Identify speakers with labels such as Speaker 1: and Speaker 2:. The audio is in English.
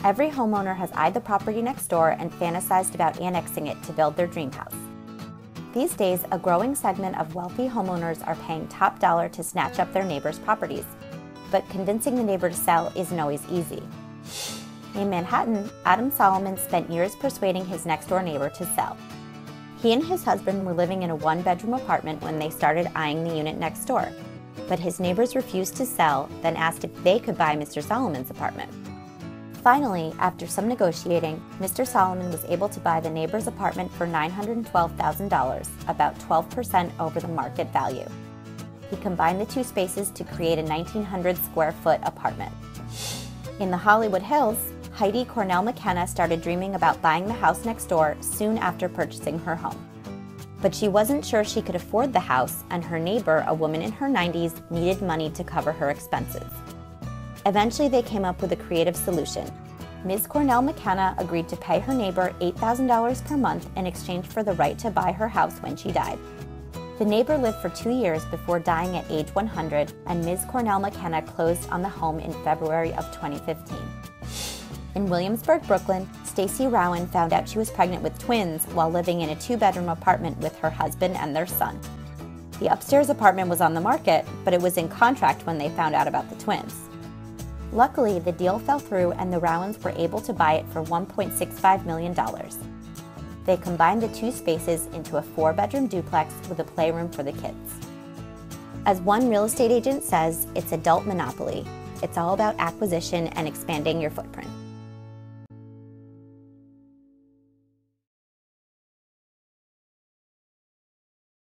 Speaker 1: Every homeowner has eyed the property next door and fantasized about annexing it to build their dream house. These days, a growing segment of wealthy homeowners are paying top dollar to snatch up their neighbors' properties. But convincing the neighbor to sell isn't always easy. In Manhattan, Adam Solomon spent years persuading his next-door neighbor to sell. He and his husband were living in a one-bedroom apartment when they started eyeing the unit next door. But his neighbors refused to sell, then asked if they could buy Mr. Solomon's apartment. Finally, after some negotiating, Mr. Solomon was able to buy the neighbor's apartment for $912,000, about 12% over the market value. He combined the two spaces to create a 1,900 square foot apartment. In the Hollywood Hills, Heidi Cornell-McKenna started dreaming about buying the house next door soon after purchasing her home. But she wasn't sure she could afford the house, and her neighbor, a woman in her 90s, needed money to cover her expenses. Eventually, they came up with a creative solution. Ms. Cornell-McKenna agreed to pay her neighbor $8,000 per month in exchange for the right to buy her house when she died. The neighbor lived for 2 years before dying at age 100, and Ms. Cornell-McKenna closed on the home in February of 2015. In Williamsburg, Brooklyn, Stacy Rowan found out she was pregnant with twins while living in a 2-bedroom apartment with her husband and their son. The upstairs apartment was on the market, but it was in contract when they found out about the twins. Luckily, the deal fell through and the Rowans were able to buy it for $1.65 million. They combined the two spaces into a 4-bedroom duplex with a playroom for the kids. As one real estate agent says, it's adult monopoly. It's all about acquisition and expanding your footprint.